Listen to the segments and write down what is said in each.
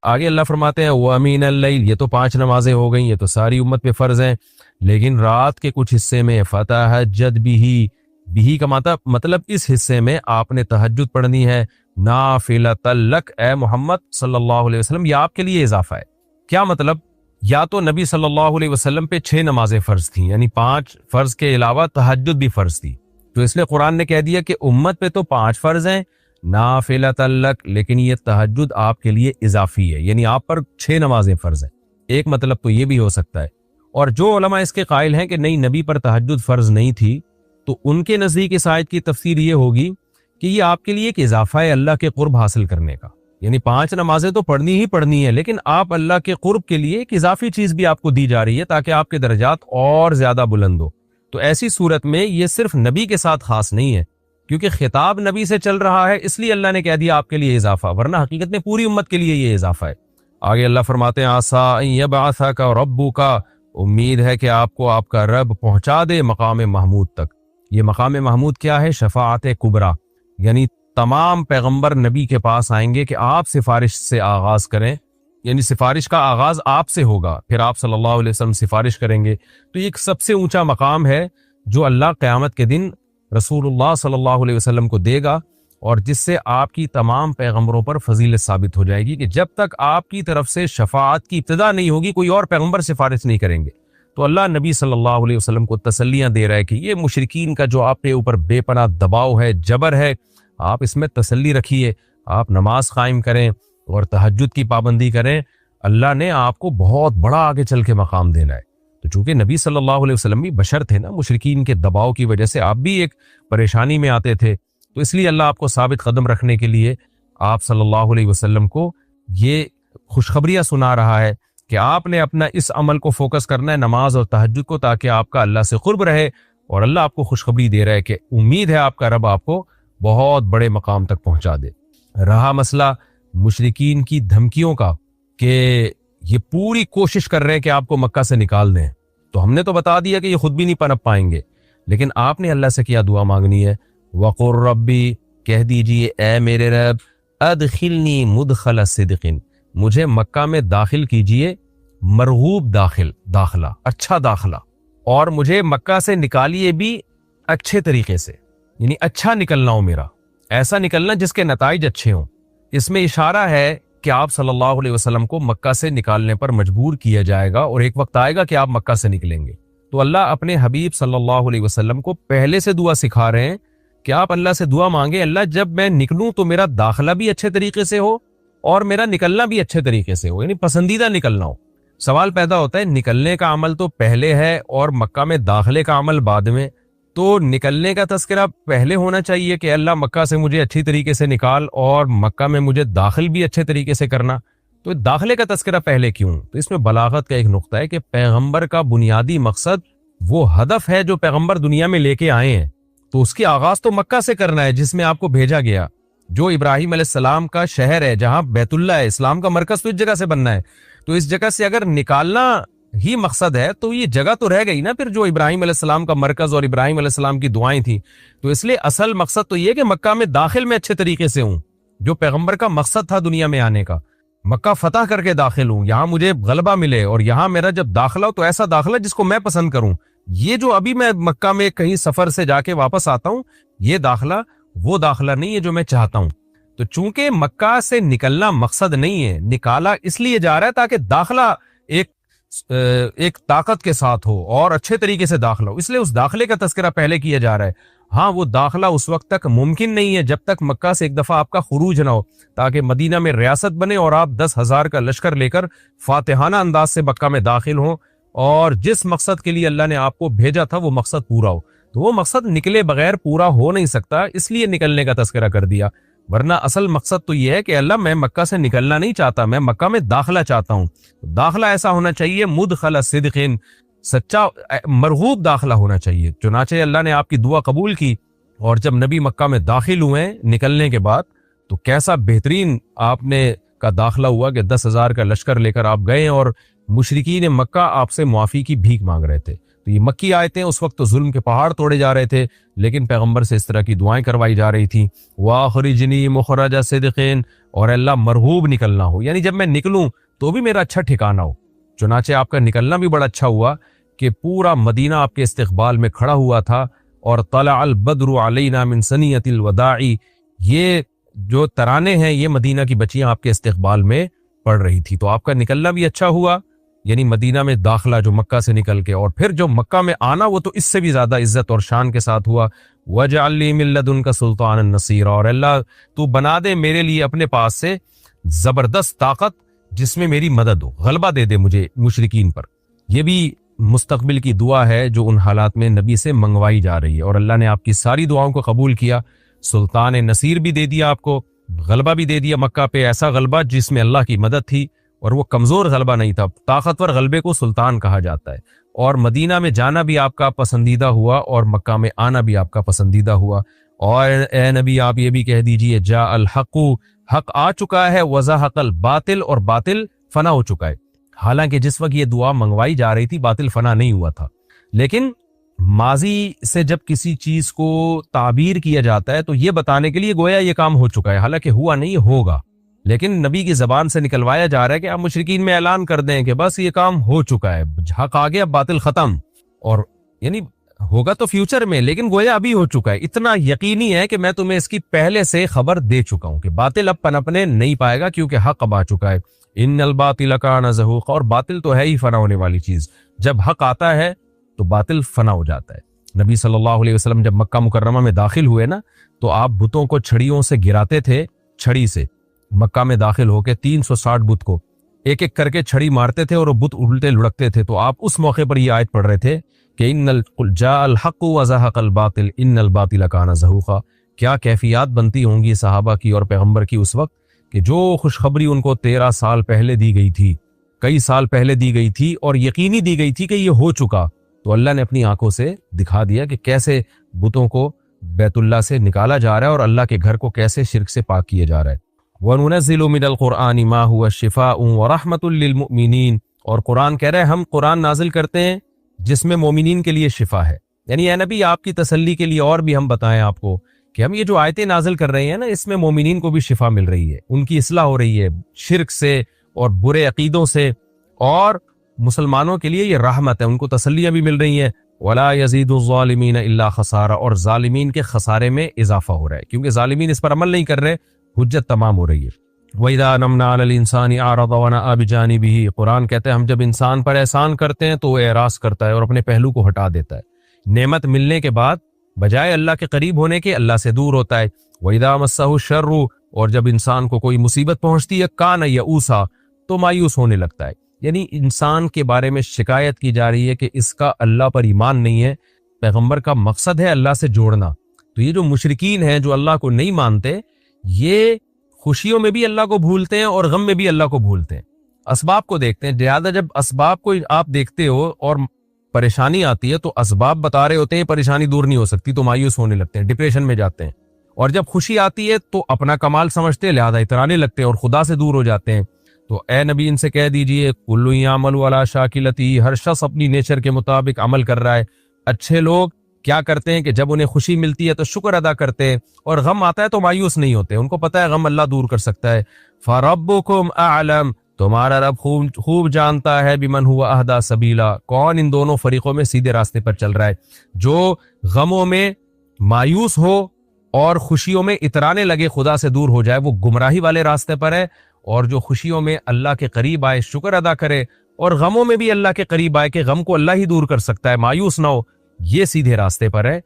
آگے اللہ فرماتے ہیں وَمِنَ اللَّيْلِ، یہ تو 5 نمازیں ہو گئیں، یہ تو ساری امت پہ فرض ہیں، لیکن رات کے کچھ حصے میں فَتَہَجَّدْ بِهِ کا مطلب اس حصے میں آپ نے تہجد پڑھنی ہے، نافلۃ لک، اے محمد صلی اللہ علیہ وسلم، یہ آپ کے لیے اضافہ ہے۔ کیا مطلب؟ یا تو نبی صلی اللہ علیہ وسلم پہ 6 نمازیں فرض تھیں، یعنی 5 فرض کے علاوہ تہجد بھی فرض تھی، تو اس لیے قرآن نے کہہ دیا کہ امت پہ تو 5 فرض ہیں نافلۃ لک، لیکن یہ تہجد آپ کے لیے اضافی ہے، یعنی آپ پر 6 نمازیں فرض ہیں۔ ایک مطلب تو یہ بھی ہو سکتا ہے، اور جو علماء اس کے قائل ہیں کہ نہیں نبی پر تہجد فرض نہیں تھی، تو ان کے نزدیک اس آیت کی تفسیر یہ ہوگی کہ یہ آپ کے لیے ایک اضافہ ہے اللہ کے قرب حاصل کرنے کا، یعنی 5 نمازیں تو پڑھنی ہی پڑھنی ہے، لیکن آپ اللہ کے قرب کے لیے ایک اضافی چیز بھی آپ کو دی جا رہی ہے تاکہ آپ کے درجات اور زیادہ بلند ہو۔ تو ایسی صورت میں یہ صرف نبی کے ساتھ خاص نہیں ہے، کیونکہ خطاب نبی سے چل رہا ہے، اس لیے اللہ نے کہہ دیا آپ کے لیے اضافہ، ورنہ حقیقت میں پوری امت کے لیے یہ اضافہ ہے۔ آگے اللہ فرماتے ہیں عَسَىٰ أَن يَبْعَثَكَ رَبُّكَ، امید ہے کہ آپ کو آپ کا رب پہنچا دے مقام محمود تک۔ یہ مقام محمود کیا ہے؟ شفاعت کبریٰ، یعنی تمام پیغمبر نبی کے پاس آئیں گے کہ آپ سفارش سے آغاز کریں، یعنی سفارش کا آغاز آپ سے ہوگا، پھر آپ صلی اللہ علیہ وسلم سفارش کریں گے۔ تو یہ ایک سب سے اونچا مقام ہے جو اللہ قیامت کے دن رسول اللہ صلی اللہ علیہ وسلم کو دے گا، اور جس سے آپ کی تمام پیغمبروں پر فضیلت ثابت ہو جائے گی کہ جب تک آپ کی طرف سے شفاعت کی ابتدا نہیں ہوگی کوئی اور پیغمبر سفارش نہیں کریں گے۔ تو اللہ نبی صلی اللہ علیہ وسلم کو تسلیاں دے رہا ہے کہ یہ مشرکین کا جو آپ کے اوپر بے پناہ دباؤ ہے، جبر ہے، آپ اس میں تسلی رکھیے، آپ نماز قائم کریں اور تہجد کی پابندی کریں، اللہ نے آپ کو بہت بڑا آگے چل کے مقام دینا ہے۔ تو چونکہ نبی صلی اللہ علیہ وسلم بھی بشر تھے نا، مشرکین کے دباؤ کی وجہ سے آپ بھی ایک پریشانی میں آتے تھے، تو اس لیے اللہ آپ کو ثابت قدم رکھنے کے لیے آپ صلی اللہ علیہ وسلم کو یہ خوشخبریاں سنا رہا ہے کہ آپ نے اپنا اس عمل کو فوکس کرنا ہے، نماز اور تہجد کو، تاکہ آپ کا اللہ سے قرب رہے، اور اللہ آپ کو خوشخبری دے رہا ہے کہ امید ہے آپ کا رب آپ کو بہت بڑے مقام تک پہنچا دے۔ رہا مسئلہ مشرکین کی دھمکیوں کا کہ یہ پوری کوشش کر رہے ہیں کہ آپ کو مکہ سے نکال دیں، تو ہم نے تو بتا دیا کہ یہ خود بھی نہیں پنپ پائیں گے، لیکن آپ نے اللہ سے کیا دعا مانگنی ہے؟ وَقُلْ رَبِّ، کہہ دیجئے اے میرے رب، ادخلنی مدخل صدق، مجھے مکہ میں داخل کیجئے، مرغوب داخلہ، اچھا داخلہ، اور مجھے مکہ سے نکالیے بھی اچھے طریقے سے، یعنی اچھا نکلنا ہو میرا، ایسا نکلنا جس کے نتائج اچھے ہوں۔ اس میں اشارہ ہے کہ آپ صلی اللہ علیہ وسلم کو مکہ سے نکالنے پر مجبور کیا جائے گا، اور ایک وقت آئے گا کہ آپ مکہ سے نکلیں گے۔ تو اللہ اپنے حبیب صلی اللہ علیہ وسلم کو پہلے سے دعا سکھا رہے ہیں کہ آپ اللہ سے دعا مانگیں، اللہ جب میں نکلوں تو میرا داخلہ بھی اچھے طریقے سے ہو اور میرا نکلنا بھی اچھے طریقے سے ہو، یعنی پسندیدہ نکلنا ہو۔ سوال پیدا ہوتا ہے نکلنے کا عمل تو پہلے ہے اور مکہ میں داخلے کا عمل بعد میں، تو نکلنے کا تذکرہ پہلے ہونا چاہیے کہ اللہ مکہ سے مجھے اچھی طریقے سے نکال، اور مکہ میں مجھے داخل بھی اچھے طریقے سے کرنا، تو داخلے کا تذکرہ پہلے کیوں؟ تو اس میں بلاغت کا ایک نقطہ ہے کہ پیغمبر کا بنیادی مقصد وہ ہدف ہے جو پیغمبر دنیا میں لے کے آئے ہیں، تو اس کی آغاز تو مکہ سے کرنا ہے جس میں آپ کو بھیجا گیا، جو ابراہیم علیہ السلام کا شہر ہے، جہاں بیت اللہ ہے، اسلام کا مرکز تو اس جگہ سے بننا ہے۔ تو اس جگہ سے اگر نکالنا ہی مقصد ہے تو یہ جگہ تو رہ گئی نا پھر جو ابراہیم علیہ السلام کا مرکز اور ابراہیم علیہ السلام کی دعائیں تھیں۔ تو اس لیے اصل مقصد تو یہ کہ مکہ میں داخل میں اچھے طریقے سے ہوں، جو پیغمبر کا مقصد تھا دنیا میں آنے کا، مکہ فتح کر کے داخل ہوں، یہاں مجھے غلبہ ملے، اور یہاں میرا جب داخلہ ہو تو ایسا داخلہ جس کو میں پسند کروں۔ یہ جو ابھی میں مکہ میں کہیں سفر سے جا کے واپس آتا ہوں، یہ داخلہ وہ داخلہ نہیں ہے جو میں چاہتا ہوں۔ تو چونکہ مکہ سے نکلنا مقصد نہیں ہے، نکالا اس لیے جا رہا ہے تاکہ داخلہ ایک طاقت کے ساتھ ہو اور اچھے طریقے سے داخلہ ہو، اس لیے اس داخلے کا تذکرہ پہلے کیا جا رہا ہے۔ ہاں وہ داخلہ اس وقت تک ممکن نہیں ہے جب تک مکہ سے ایک دفعہ آپ کا خروج نہ ہو، تاکہ مدینہ میں ریاست بنے اور آپ 10,000 کا لشکر لے کر فاتحانہ انداز سے مکہ میں داخل ہوں، اور جس مقصد کے لیے اللہ نے آپ کو بھیجا تھا وہ مقصد پورا ہو۔ تو وہ مقصد نکلے بغیر پورا ہو نہیں سکتا، اس لیے نکلنے کا تذکرہ کر دیا، ورنہ اصل مقصد تو یہ ہے کہ اللہ میں مکہ سے نکلنا نہیں چاہتا، میں مکہ میں داخلہ چاہتا ہوں۔ داخلہ ایسا ہونا چاہیے مدخل صدق، سچا مرغوب داخلہ ہونا چاہیے۔ چنانچہ اللہ نے آپ کی دعا قبول کی، اور جب نبی مکہ میں داخل ہوئے نکلنے کے بعد تو کیسا بہترین آپ نے کا داخلہ ہوا کہ 10,000 کا لشکر لے کر آپ گئے، اور مشرکین مکہ آپ سے معافی کی بھیک مانگ رہے تھے۔ تو یہ مکی آیتیں اس وقت تو ظلم کے پہاڑ توڑے جا رہے تھے، لیکن پیغمبر سے اس طرح کی دعائیں کروائی جا رہی تھیں۔ وَأَخْرِجْنِي مُخْرَجَ صِدْقٍ، اور اللہ مرغوب نکلنا ہو، یعنی جب میں نکلوں تو بھی میرا اچھا ٹھکانہ ہو۔ چنانچہ آپ کا نکلنا بھی بڑا اچھا ہوا کہ پورا مدینہ آپ کے استقبال میں کھڑا ہوا تھا، اور طلع البدر علینا من ثنیۃ الوداع، یہ جو ترانے ہیں یہ مدینہ کی بچیاں آپ کے استقبال میں پڑھ رہی تھی۔ تو آپ کا نکلنا بھی اچھا ہوا، یعنی مدینہ میں داخلہ جو مکہ سے نکل کے، اور پھر جو مکہ میں آنا وہ تو اس سے بھی زیادہ عزت اور شان کے ساتھ ہوا۔ وَاجْعَلْ لِي مِن لَّدُنْكَ سُلْطَانًا نَصِيرًا، اور اللہ تو بنا دے میرے لیے اپنے پاس سے زبردست طاقت جس میں میری مدد ہو، غلبہ دے دے مجھے مشرکین پر۔ یہ بھی مستقبل کی دعا ہے جو ان حالات میں نبی سے منگوائی جا رہی ہے، اور اللہ نے آپ کی ساری دعاؤں کو قبول کیا۔ سلطان نصیر بھی دے دیا آپ کو، غلبہ بھی دے دیا مکہ پہ، ایسا غلبہ جس میں اللہ کی مدد تھی، اور وہ کمزور غلبہ نہیں تھا، طاقتور غلبے کو سلطان کہا جاتا ہے۔ اور مدینہ میں جانا بھی آپ کا پسندیدہ ہوا، اور مکہ میں آنا بھی آپ کا پسندیدہ ہوا۔ اور اے نبی آپ یہ بھی کہہ دیجئے جاء الحق، حق آ چکا ہے، وزہق الباطل، اور باطل فنا ہو چکا ہے۔ حالانکہ جس وقت یہ دعا منگوائی جا رہی تھی باطل فنا نہیں ہوا تھا، لیکن ماضی سے جب کسی چیز کو تعبیر کیا جاتا ہے تو یہ بتانے کے لیے گویا یہ کام ہو چکا ہے، حالانکہ ہوا نہیں، ہوگا، لیکن نبی کی زبان سے نکلوایا جا رہا ہے کہ آپ مشرکین میں اعلان کر دیں کہ بس یہ کام ہو چکا ہے، حق آ گیا، باطل ختم، اور یعنی ہوگا تو فیوچر میں، لیکن گویا ابھی ہو چکا ہے۔ اتنا یقینی ہے کہ میں تمہیں اس کی پہلے سے خبر دے چکا ہوں کہ باطل اب پنپنے نہیں پائے گا، کیونکہ حق اب آ چکا ہے۔ ان الباطل کان زہوقا، اور باطل تو ہے ہی فنا ہونے والی چیز، جب حق آتا ہے تو باطل فنا ہو جاتا ہے۔ نبی صلی اللہ علیہ وسلم جب مکہ مکرمہ میں داخل ہوئے نا، تو آپ بتوں کو چھڑیوں سے گراتے تھے، چھڑی سے مکہ میں داخل ہو کے 360 بت کو ایک ایک کر کے چھڑی مارتے تھے، اور وہ بت الٹے لڑکتے تھے۔ تو آپ اس موقع پر یہ آیت پڑھ رہے تھے کہ جاء الحق وزہق الباطل ان الباطل کان زہوقا۔ کیا کیفیات بنتی ہوں گی صحابہ کی اور پیغمبر کی اس وقت کہ جو خوشخبری ان کو 13 سال پہلے دی گئی تھی، کئی سال پہلے دی گئی تھی، اور یقینی دی گئی تھی کہ یہ ہو چکا، تو اللہ نے اپنی آنکھوں سے دکھا دیا کہ کیسے بتوں کو بیت اللہ سے نکالا جا رہا ہے، اور اللہ کے گھر کو کیسے شرک سے پاک کیا جا رہا ہے۔ وَنُنَزِّلُ مِنَ الْقُرْآنِ مَا هُوَ شِفَاءٌ وَرَحْمَةٌ لِّلْمُؤْمِنِينَ، اور قرآن کہہ رہے ہیں ہم قرآن نازل کرتے ہیں جس میں مومنین کے لیے شفا ہے، یعنی اے نبی آپ کی تسلی کے لیے اور بھی ہم بتائیں آپ کو کہ ہم یہ جو آیتیں نازل کر رہے ہیں نا، اس میں مومنین کو بھی شفا مل رہی ہے، ان کی اصلاح ہو رہی ہے شرک سے اور برے عقیدوں سے، اور مسلمانوں کے لیے یہ رحمت ہے، ان کو تسلیاں بھی مل رہی ہیں۔ وَلَا يَزِيدُ الظَّالِمِينَ إِلَّا خَسَارًا، اور ظالمین کے خسارے میں اضافہ ہو رہا ہے، کیونکہ ظالمین اس پر عمل نہیں کر رہے، حجت تمام ہو رہی ہے۔ وَإِذَا أَنْعَمْنَا عَلَى الْإِنسَانِ أَعْرَضَ وَنَأَىٰ بِجَانِبِهِ، قرآن کہتے ہیں ہم جب انسان پر احسان کرتے ہیں تو وہ اعراض کرتا ہے اور اپنے پہلو کو ہٹا دیتا ہے، نعمت ملنے کے بعد بجائے اللہ کے قریب ہونے کے اللہ سے دور ہوتا ہے۔ وَإِذَا مَسَّهُ الشَّرُّ، اور جب انسان کو کوئی مصیبت پہنچتی ہے، كَانَ يَئُوسًا، تو مایوس ہونے لگتا ہے، یعنی انسان کے بارے میں شکایت کی جا رہی ہے کہ اس کا اللہ پر ایمان نہیں ہے۔ پیغمبر کا مقصد ہے اللہ سے جوڑنا، تو یہ جو مشرکین ہیں جو اللہ کو نہیں مانتے، یہ خوشیوں میں بھی اللہ کو بھولتے ہیں اور غم میں بھی اللہ کو بھولتے ہیں، اسباب کو دیکھتے ہیں زیادہ۔ جب اسباب کو آپ دیکھتے ہو اور پریشانی آتی ہے تو اسباب بتا رہے ہوتے ہیں پریشانی دور نہیں ہو سکتی، تو مایوس ہونے لگتے ہیں، ڈپریشن میں جاتے ہیں، اور جب خوشی آتی ہے تو اپنا کمال سمجھتے ہیں، لہذا اترانے لگتے ہیں اور خدا سے دور ہو جاتے ہیں۔ تو اے نبی ان سے کہہ دیجئے کُلٌّ یعملُ علی شاکلتہ، ہر شخص اپنی نیچر کے مطابق عمل کر رہا ہے۔ اچھے لوگ کیا کرتے ہیں کہ جب انہیں خوشی ملتی ہے تو شکر ادا کرتے ہیں، اور غم آتا ہے تو مایوس نہیں ہوتے، ان کو پتہ ہے غم اللہ دور کر سکتا ہے۔ فَرَبُّكُمْ أَعْلَمُ، تمہارا رب خوب جانتا ہے، بِمَنْ هُوَ أَهْدَىٰ سَبِيلًا، کون ان دونوں فریقوں میں سیدھے راستے پر چل رہا ہے، جو غموں میں مایوس ہو اور خوشیوں میں اترانے لگے، خدا سے دور ہو جائے، وہ گمراہی والے راستے پر ہے، اور جو خوشیوں میں اللہ کے قریب آئے، شکر ادا کرے، اور غموں میں بھی اللہ کے قریب آئے کہ غم کو اللہ ہی دور کر سکتا ہے، مایوس نہ ہو، یہ سیدھے راستے پر ہے۔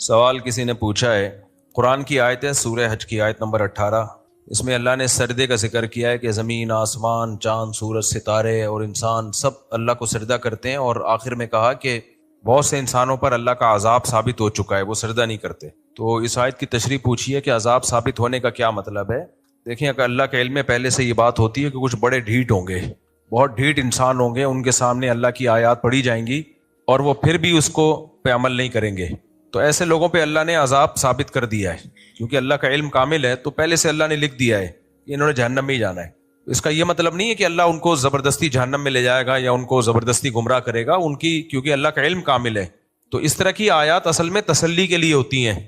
سوال کسی نے پوچھا ہے، قرآن کی آیت ہے سورہ حج کی آیت نمبر 18، اس میں اللہ نے سجدے کا ذکر کیا ہے کہ زمین، آسمان، چاند، سورج، ستارے اور انسان سب اللہ کو سجدہ کرتے ہیں، اور آخر میں کہا کہ بہت سے انسانوں پر اللہ کا عذاب ثابت ہو چکا ہے، وہ سجدہ نہیں کرتے۔ تو اس آیت کی تشریح پوچھی ہے کہ عذاب ثابت ہونے کا کیا مطلب ہے۔ دیکھیں اگر اللہ کے علم میں پہلے سے یہ بات ہوتی ہے کہ کچھ بڑے ڈھیٹ ہوں گے، بہت ڈھیٹ انسان ہوں گے، ان کے سامنے اللہ کی آیات پڑھی جائیں گی اور وہ پھر بھی اس کو پہ عمل نہیں کریں گے، تو ایسے لوگوں پہ اللہ نے عذاب ثابت کر دیا ہے، کیونکہ اللہ کا علم کامل ہے، تو پہلے سے اللہ نے لکھ دیا ہے کہ انہوں نے جہنم میں ہی جانا ہے۔ اس کا یہ مطلب نہیں ہے کہ اللہ ان کو زبردستی جہنم میں لے جائے گا یا ان کو زبردستی گمراہ کرے گا، ان کی کیونکہ اللہ کا علم کامل ہے۔ تو اس طرح کی آیات اصل میں تسلی کے لیے ہوتی ہیں،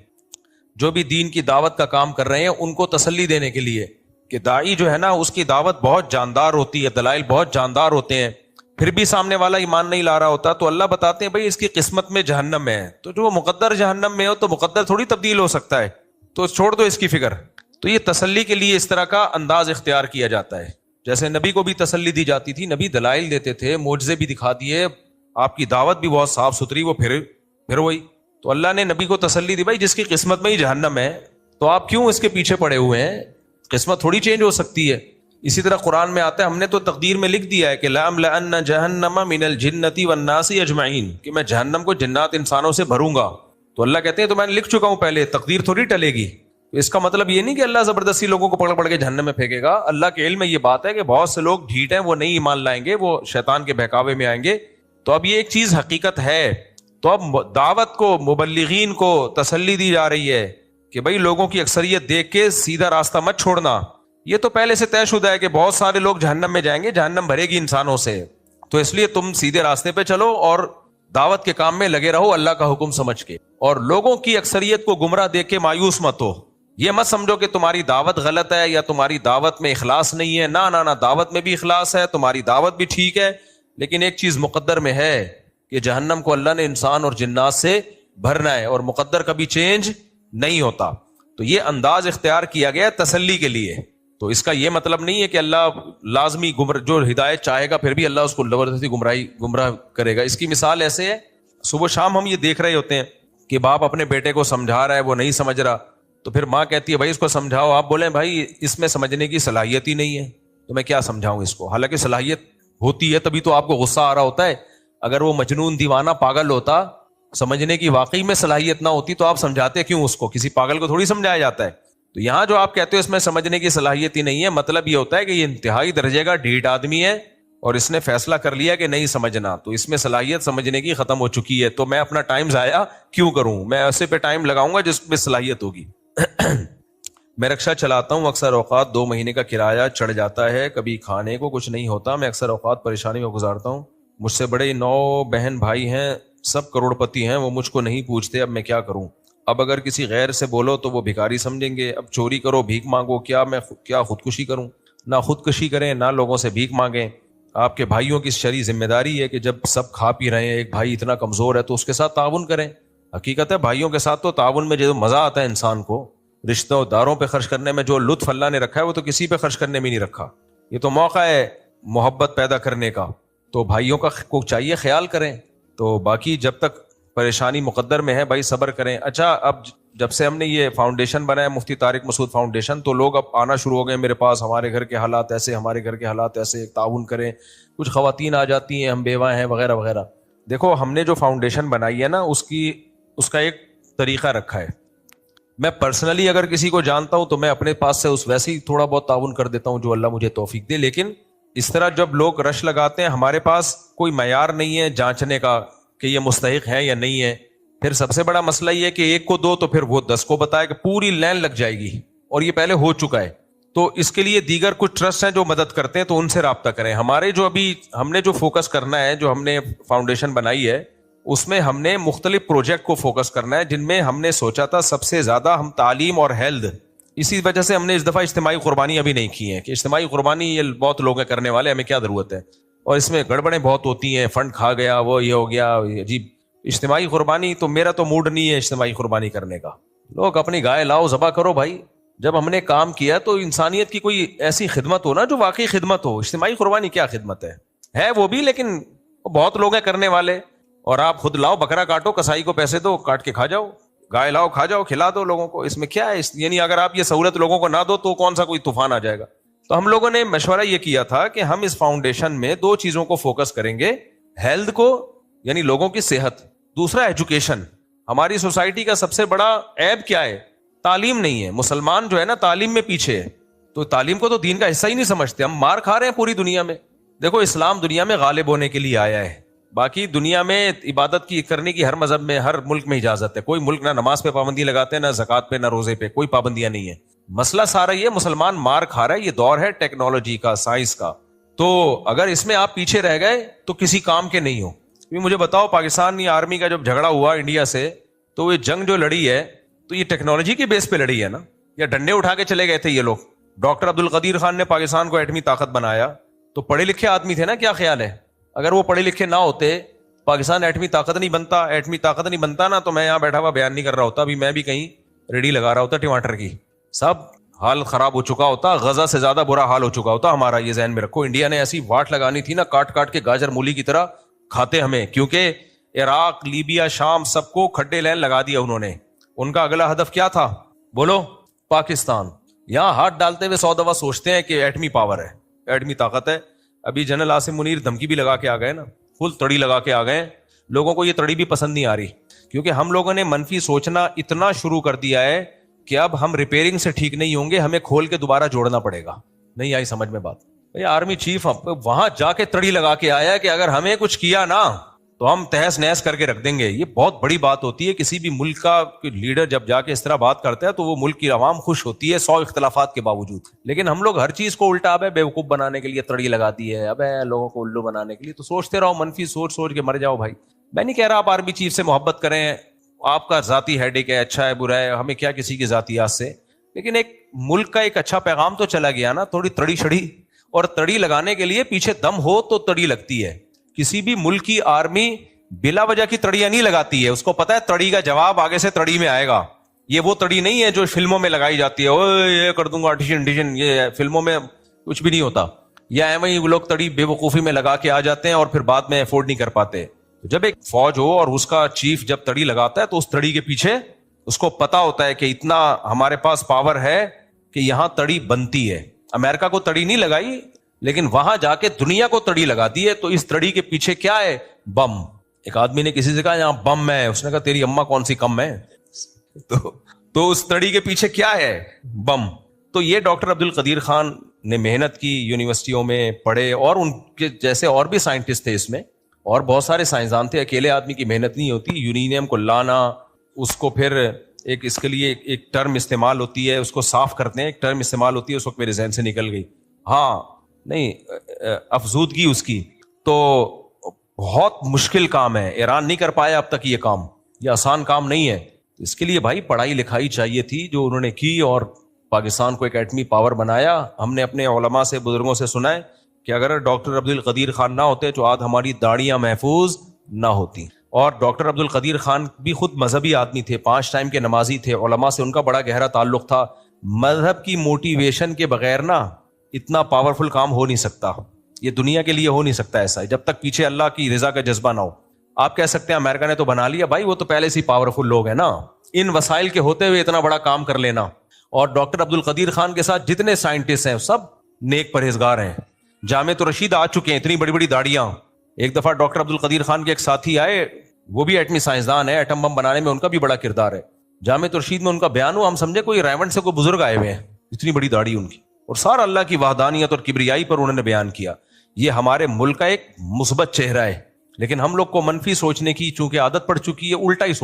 جو بھی دین کی دعوت کا کام کر رہے ہیں ان کو تسلی دینے کے لیے کہ داعی جو ہے نا اس کی دعوت بہت جاندار ہوتی ہے, دلائل بہت جاندار ہوتے ہیں, پھر بھی سامنے والا ایمان نہیں لا رہا ہوتا, تو اللہ بتاتے ہیں بھائی اس کی قسمت میں جہنم میں ہے, تو جو مقدر جہنم میں ہو تو مقدر تھوڑی تبدیل ہو سکتا ہے, تو چھوڑ دو اس کی فکر. تو یہ تسلی کے لیے اس طرح کا انداز اختیار کیا جاتا ہے. جیسے نبی کو بھی تسلی دی جاتی تھی, نبی دلائل دیتے تھے, معجزے بھی دکھا دیے, آپ کی دعوت بھی بہت صاف ستھری, وہ پھر وہی. تو اللہ نے نبی کو تسلی دی, بھائی جس کی قسمت میں ہی جہنم ہے تو آپ کیوں اس کے پیچھے پڑے ہوئے ہیں, قسمت تھوڑی چینج ہو سکتی ہے. اسی طرح قرآن میں آتا ہے, ہم نے تو تقدیر میں لکھ دیا ہے کہ لَأَمْلَأَنَّ جَهَنَّمَ مِنَ الْجِنَّةِ وَالنَّاسِ أَجْمَعِينَ, کہ میں جہنم کو جنات انسانوں سے بھروں گا. تو اللہ کہتے ہیں تو میں نے لکھ چکا ہوں پہلے, تقدیر تھوڑی ٹلے گی. تو اس کا مطلب یہ نہیں کہ اللہ زبردستی لوگوں کو پکڑ کے جہنم میں پھینکے گا. اللہ کے علم میں یہ بات ہے کہ بہت سے لوگ ڈھیٹ ہیں, وہ نہیں ایمان لائیں گے, وہ شیطان کے بہکاوے میں آئیں گے. تو اب یہ ایک چیز حقیقت ہے. تو اب دعوت کو, مبلغین کو تسلی دی جا رہی ہے کہ بھائی لوگوں کی اکثریت دیکھ کے سیدھا راستہ مت چھوڑنا. یہ تو پہلے سے طے شدہ ہے کہ بہت سارے لوگ جہنم میں جائیں گے, جہنم بھرے گی انسانوں سے, تو اس لیے تم سیدھے راستے پہ چلو اور دعوت کے کام میں لگے رہو اللہ کا حکم سمجھ کے, اور لوگوں کی اکثریت کو گمراہ دیکھ کے مایوس مت ہو. یہ مت سمجھو کہ تمہاری دعوت غلط ہے یا تمہاری دعوت میں اخلاص نہیں ہے. نہ دعوت میں بھی اخلاص ہے, تمہاری دعوت بھی ٹھیک ہے, لیکن ایک چیز مقدر میں ہے کہ جہنم کو اللہ نے انسان اور جنات سے بھرنا ہے, اور مقدر کبھی چینج نہیں ہوتا. تو یہ انداز اختیار کیا گیا تسلی کے لیے. تو اس کا یہ مطلب نہیں ہے کہ اللہ لازمی جو ہدایت چاہے گا پھر بھی اللہ اس کو زبردستی گمراہ کرے گا. اس کی مثال ایسے ہے, صبح شام ہم یہ دیکھ رہے ہوتے ہیں کہ باپ اپنے بیٹے کو سمجھا رہا ہے, وہ نہیں سمجھ رہا, تو پھر ماں کہتی ہے بھائی اس کو سمجھاؤ. آپ بولیں بھائی اس میں سمجھنے کی صلاحیت ہی نہیں ہے, تو میں کیا سمجھاؤں اس کو, حالانکہ صلاحیت ہوتی ہے تبھی تو آپ کو غصہ آ رہا ہوتا ہے. اگر وہ مجنون دیوانہ پاگل ہوتا, سمجھنے کی واقعی میں صلاحیت نہ ہوتی, تو آپ سمجھاتے کیوں اس کو؟ کسی پاگل کو تھوڑی سمجھایا جاتا ہے. تو یہاں جو آپ کہتے ہو اس میں سمجھنے کی صلاحیت ہی نہیں ہے, مطلب یہ ہوتا ہے کہ یہ انتہائی درجے کا ڈھیٹ آدمی ہے اور اس نے فیصلہ کر لیا کہ نہیں سمجھنا, تو اس میں صلاحیت سمجھنے کی ختم ہو چکی ہے. تو میں اپنا ٹائم ضائع کیوں کروں, میں ایسے پہ ٹائم لگاؤں گا جس میں صلاحیت ہوگی. میں رکشہ چلاتا ہوں, اکثر اوقات 2 مہینے کا کرایہ چڑھ جاتا ہے, کبھی کھانے کو کچھ نہیں ہوتا, میں اکثر اوقات پریشانی میں گزارتا ہوں. مجھ سے بڑے 9 بہن بھائی ہیں, سب کروڑپتی ہیں, وہ مجھ کو نہیں پوچھتے, اب میں کیا کروں؟ اب اگر کسی غیر سے بولو تو وہ بھکاری سمجھیں گے, اب چوری کرو, بھیک مانگو, کیا خودکشی کروں؟ نہ خودکشی کریں نہ لوگوں سے بھیک مانگیں. آپ کے بھائیوں کی شرعی ذمہ داری ہے کہ جب سب کھا پی رہے ہیں, ایک بھائی اتنا کمزور ہے تو اس کے ساتھ تعاون کریں. حقیقت ہے بھائیوں کے ساتھ تو تعاون میں جو مزہ آتا ہے انسان کو, رشتہ داروں پہ خرچ کرنے میں جو لطف اللہ نے رکھا ہے وہ تو کسی پہ خرچ کرنے میں نہیں رکھا. یہ تو موقع ہے محبت پیدا کرنے کا, تو بھائیوں کا کو چاہیے خیال کریں. تو باقی جب تک پریشانی مقدر میں ہے بھائی صبر کریں. اچھا, اب جب سے ہم نے یہ فاؤنڈیشن بنایا مفتی طارق مسعود فاؤنڈیشن, تو لوگ اب آنا شروع ہو گئے میرے پاس, ہمارے گھر کے حالات ایسے, ہمارے گھر کے حالات ایسے, تعاون کریں. کچھ خواتین آ جاتی ہیں, ہم بیوہ ہیں وغیرہ وغیرہ. دیکھو ہم نے جو فاؤنڈیشن بنائی ہے نا, اس کا ایک طریقہ رکھا ہے. میں پرسنلی اگر کسی کو جانتا ہوں تو میں اپنے پاس سے اس ویسے ہی تھوڑا بہت تعاون کر دیتا ہوں جو اللہ مجھے توفیق دے. لیکن اس طرح جب لوگ رش لگاتے ہیں, ہمارے پاس کوئی معیار نہیں ہے جانچنے کا کہ یہ مستحق ہے یا نہیں ہے. پھر سب سے بڑا مسئلہ یہ ہے کہ ایک کو دو تو پھر وہ 10 کو بتائے کہ پوری لائن لگ جائے گی, اور یہ پہلے ہو چکا ہے. تو اس کے لیے دیگر کچھ ٹرسٹ ہیں جو مدد کرتے ہیں, تو ان سے رابطہ کریں. ہمارے جو ابھی ہم نے جو فوکس کرنا ہے, جو ہم نے فاؤنڈیشن بنائی ہے, اس میں ہم نے مختلف پروجیکٹ کو فوکس کرنا ہے, جن میں ہم نے سوچا تھا سب سے زیادہ ہم تعلیم اور ہیلتھ. اسی وجہ سے ہم نے اس دفعہ اجتماعی قربانی ابھی نہیں کی ہے کہ اجتماعی قربانی یہ بہت لوگ ہیں کرنے والے, ہمیں کیا ضرورت ہے, اور اس میں گڑبڑیں بہت ہوتی ہیں, فنڈ کھا گیا, وہ یہ ہو گیا, عجیب. اجتماعی قربانی تو میرا تو موڈ نہیں ہے اجتماعی قربانی کرنے کا. لوگ اپنی گائے لاؤ, ذبح کرو بھائی. جب ہم نے کام کیا تو انسانیت کی کوئی ایسی خدمت ہو نا جو واقعی خدمت ہو. اجتماعی قربانی کیا خدمت ہے وہ بھی, لیکن بہت لوگ ہیں کرنے والے. اور آپ خود لاؤ, بکرا کاٹو, کسائی کو پیسے دو, کاٹ کے کھا جاؤ, گائے لاؤ کھا جاؤ, کھلا دو لوگوں کو. اس میں کیا ہے؟ یعنی اگر آپ یہ سہولت لوگوں کو نہ دو تو کون سا کوئی طوفان آ جائے گا. تو ہم لوگوں نے مشورہ یہ کیا تھا کہ ہم اس فاؤنڈیشن میں 2 چیزوں کو فوکس کریں گے. ہیلتھ کو, یعنی لوگوں کی صحت. دوسرا ایجوکیشن. ہماری سوسائٹی کا سب سے بڑا عیب کیا ہے؟ تعلیم نہیں ہے. مسلمان جو ہے نا تعلیم میں پیچھے ہے, تو تعلیم کو تو دین کا حصہ ہی نہیں سمجھتے. ہم مار کھا رہے ہیں پوری دنیا میں. دیکھو اسلام دنیا میں غالب ہونے کے لیے آیا ہے. باقی دنیا میں عبادت کی کرنے کی ہر مذہب میں, ہر ملک میں اجازت ہے. کوئی ملک نہ نماز پہ پابندی لگاتے ہیں, نہ زکوٰۃ پہ, نہ روزے پہ, کوئی پابندیاں نہیں ہے. مسئلہ سارا یہ مسلمان مار کھا رہا ہے. یہ دور ہے ٹیکنالوجی کا, سائنس کا. تو اگر اس میں آپ پیچھے رہ گئے تو کسی کام کے نہیں ہو. مجھے بتاؤ, پاکستانی آرمی کا جب جھگڑا ہوا انڈیا سے, تو یہ جنگ جو لڑی ہے تو یہ ٹیکنالوجی کے بیس پہ لڑی ہے نا, یا ڈنڈے اٹھا کے چلے گئے تھے یہ لوگ؟ ڈاکٹر عبد القدیر خان نے پاکستان کو ایٹمی طاقت بنایا تو پڑھے لکھے آدمی تھے نا, کیا خیال ہے اگر وہ پڑھے لکھے نہ ہوتے پاکستان ایٹمی طاقت نہیں بنتا نا, تو میں یہاں بیٹھا ہوا بیان نہیں کر رہا ہوتا, ابھی میں بھی کہیں ریڈی لگا رہا ہوتا ٹماٹر کی, سب حال خراب ہو چکا ہوتا, غزہ سے زیادہ برا حال ہو چکا ہوتا ہمارا. یہ ذہن میں رکھو, انڈیا نے ایسی واٹ لگانی تھی نا, کاٹ کاٹ کے گاجر مولی کی طرح کھاتے ہمیں, کیونکہ عراق, لیبیا, شام سب کو کھڈے لین لگا دیا انہوں نے. ان کا اگلا ہدف کیا تھا بولو؟ پاکستان. یہاں ہاتھ ڈالتے ہوئے 100 دفعہ سوچتے ہیں کہ ایٹمی پاور ہے, ایٹمی طاقت ہے. ابھی جنرل عاصم منیر دھمکی بھی لگا کے آ گئے نا, فل تڑی لگا کے آ گئے. لوگوں کو یہ تڑی بھی پسند نہیں آ رہی, کیونکہ ہم لوگوں نے منفی سوچنا اتنا شروع کر دیا ہے کہ اب ہم ریپیئرنگ سے ٹھیک نہیں ہوں گے, ہمیں کھول کے دوبارہ جوڑنا پڑے گا. نہیں آئی سمجھ میں بات؟ بھائی آرمی چیف وہاں جا کے تڑی لگا کے آیا کہ اگر ہمیں کچھ کیا نا تو ہم تہس نہس کر کے رکھ دیں گے. یہ بہت بڑی بات ہوتی ہے. کسی بھی ملک کا لیڈر جب جا کے اس طرح بات کرتا ہے تو وہ ملک کی عوام خوش ہوتی ہے 100 اختلافات کے باوجود. لیکن ہم لوگ ہر چیز کو الٹا اب بیوقوف بنانے کے لیے تڑی لگاتی ہے, اب لوگوں کو الو بنانے کے لیے. تو سوچتے رہو, منفی سوچ کے مر جاؤ بھائی. میں نہیں کہہ رہا آپ آرمی چیف سے محبت کریں, آپ کا ذاتی ہیڈ ایک ہے, اچھا ہے برا ہے, ہمیں کیا کسی کی ذاتیات سے, لیکن ایک ملک کا ایک اچھا پیغام تو چلا گیا نا. تھوڑی تڑی شڑی, اور تڑی لگانے کے لیے پیچھے دم ہو تو تڑی لگتی ہے. کسی بھی ملک کی آرمی بلا وجہ کی تڑیاں نہیں لگاتی ہے, اس کو پتا ہے تڑی کا جواب آگے سے تڑی میں آئے گا. یہ وہ تڑی نہیں ہے جو فلموں میں لگائی جاتی ہے, اوے یہ کر دوں گا ڈیشن, یہ فلموں میں کچھ بھی نہیں ہوتا. یا ایویں ہی وہ لوگ تڑی بے وقوفی میں لگا کے آ جاتے ہیں اور پھر بعد میں افورڈ نہیں کر پاتے. جب ایک فوج ہو اور اس کا چیف جب تڑی لگاتا ہے تو اس تڑی کے پیچھے اس کو پتا ہوتا ہے کہ اتنا ہمارے پاس پاور ہے کہ یہاں تڑی بنتی ہے. امریکہ کو تڑی نہیں لگائی, لیکن وہاں جا کے دنیا کو تڑی لگا دی ہے. تو اس تڑی کے پیچھے کیا ہے؟ بم. ایک آدمی نے کسی سے کہا یہاں بم ہے, اس نے کہا تیری اماں کون سی کم ہے. تو اس تڑی کے پیچھے کیا ہے؟ بم. تو یہ ڈاکٹر عبد القدیر خان نے محنت کی, یونیورسٹیوں میں پڑھے, اور ان کے جیسے اور بھی سائنٹسٹ تھے اس میں, اور بہت سارے سائنسدان تھے. اکیلے آدمی کی محنت نہیں ہوتی. یورینیم کو لانا, اس کو پھر ایک اس کے لیے ایک ٹرم استعمال ہوتی ہے, اس کو صاف کرتے ہیں, ایک ٹرم استعمال ہوتی ہے, اس وقت میرے ذہن سے نکل گئی, ہاں نہیں افزودگی اس کی. تو بہت مشکل کام ہے, ایران نہیں کر پایا اب تک یہ کام, یہ آسان کام نہیں ہے. اس کے لیے بھائی پڑھائی لکھائی چاہیے تھی جو انہوں نے کی, اور پاکستان کو ایک ایٹمی پاور بنایا. ہم نے اپنے علماء سے, بزرگوں سے سنا ہے کہ اگر ڈاکٹر عبد القدیر خان نہ ہوتے تو آج ہماری داڑیاں محفوظ نہ ہوتی. اور ڈاکٹر عبد القدیر خان بھی خود مذہبی آدمی تھے, 5 ٹائم کے نمازی تھے, علماء سے ان کا بڑا گہرا تعلق تھا. مذہب کی موٹیویشن کے بغیر نا اتنا پاورفل کام ہو نہیں سکتا, یہ دنیا کے لیے ہو نہیں سکتا ایسا, جب تک پیچھے اللہ کی رضا کا جذبہ نہ ہو. آپ کہہ سکتے ہیں امریکہ نے تو بنا لیا, بھائی وہ تو پہلے سے پاورفل لوگ ہیں نا, ان وسائل کے ہوتے ہوئے اتنا بڑا کام کر لینا. اور ڈاکٹر عبد القدیر خان کے ساتھ جتنے سائنٹسٹ ہیں سب نیک پرہیزگار ہیں. جامعۃ الرشید آ چکے ہیں, اتنی بڑی بڑی داڑیاں. ایک دفعہ ڈاکٹر عبد القدیر خان کے ایک ساتھی آئے, وہ بھی ایٹمی سائنسدان ہے, ایٹم بم بنانے میں ان کا بھی بڑا کردار ہے. جامعۃ الرشید میں ان کا بیان ہوا, ہم سمجھے کوئی ریونڈ سے کوئی بزرگ آئے ہوئے ہیں, اتنی بڑی داڑھی ان کی, اور سارا اللہ کی وحدانیت اور کبریائی پر انہوں نے بیان کیا. یہ ہمارے ملک کا ایک مثبت چہرہ ہے, لیکن ہم لوگ کو منفی سوچنے کی چونکہ عادت پڑ چکی ہے, الٹا ہی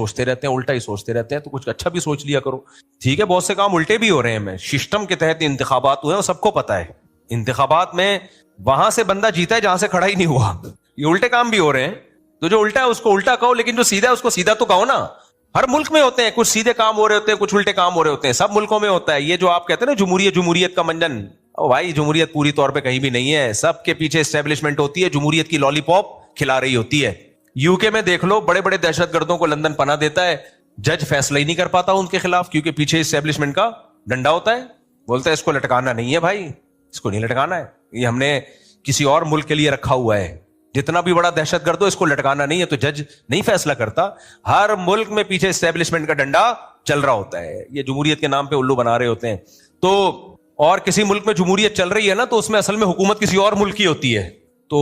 سوچتے رہتے ہیں. تو کچھ اچھا بھی سوچ لیا کرو. ٹھیک ہے بہت سے کام الٹے بھی ہو رہے ہیں, میں سسٹم کے تحت انتخابات ہوئے ہیں, سب کو پتا ہے. انتخابات میں وہاں سے بندہ جیتا ہے جہاں سے کھڑا ہی نہیں ہوا. یہ الٹے کام بھی ہو رہے ہیں. تو جو الٹا ہے اس کو الٹا کہو, لیکن جو سیدھا ہے اس کو سیدھا تو کہو نا. ہر ملک میں ہوتے ہیں, کچھ سیدھے کام ہو رہے ہوتے ہیں, کچھ الٹے کام ہو رہے ہوتے ہیں, سب ملکوں میں ہوتا ہے. یہ جو آپ کہتے ہیں نا جمہوریت کا منجن, او بھائی جمہوریت پوری طور پہ کہیں بھی نہیں ہے, سب کے پیچھے اسٹیبلشمنٹ ہوتی ہے, جمہوریت کی لالی پاپ کھلا رہی ہوتی ہے. یو کے میں دیکھ لو, بڑے بڑے دہشت گردوں کو لندن پناہ دیتا ہے, جج فیصلہ ہی نہیں کر پاتا ان کے خلاف, کیونکہ پیچھے اسٹیبلشمنٹ کا ڈنڈا ہوتا ہے. بولتا ہے اس کو لٹکانا نہیں ہے بھائی, اس کو نہیں لٹکانا ہے, یہ ہم نے کسی اور ملک کے لیے رکھا ہوا ہے. جتنا بھی بڑا دہشت گرد ہو اس کو لٹکانا نہیں ہے, تو جج نہیں فیصلہ کرتا. ہر ملک میں پیچھے اسٹیبلشمنٹ کا ڈنڈا چل رہا ہوتا ہے. یہ جمہوریت کے نام پہ الو بنا رہے ہوتے ہیں. تو اور کسی ملک میں جمہوریت چل رہی ہے نا, تو اس میں اصل میں حکومت کسی اور ملک کی ہوتی ہے. تو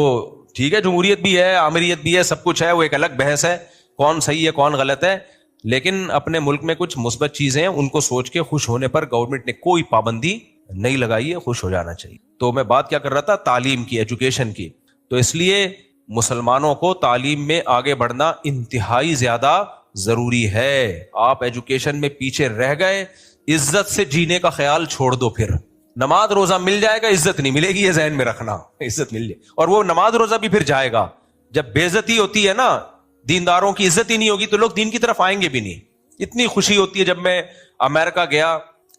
ٹھیک ہے جمہوریت بھی ہے, آمریت بھی ہے, سب کچھ ہے, وہ ایک الگ بحث ہے, کون صحیح ہے کون غلط ہے. لیکن اپنے ملک میں کچھ مثبت چیزیں ہیں, ان کو سوچ کے خوش ہونے پر گورنمنٹ نے کوئی پابندی نہیں لگائی ہے, خوش ہو جانا چاہیے. تو میں بات کیا کر رہا تھا, تعلیم کی, ایجوکیشن کی. تو اس لیے مسلمانوں کو تعلیم میں آگے بڑھنا انتہائی زیادہ ضروری ہے. آپ ایجوکیشن میں پیچھے رہ گئے, عزت سے جینے کا خیال چھوڑ دو. پھر نماز روزہ مل جائے گا, عزت نہیں ملے گی, یہ ذہن میں رکھنا. عزت مل جائے, اور وہ نماز روزہ بھی پھر جائے گا. جب بے عزتی ہوتی ہے نا, دینداروں کی عزت ہی نہیں ہوگی, تو لوگ دین کی طرف آئیں گے بھی نہیں. اتنی خوشی ہوتی ہے جب میں امریکہ گیا,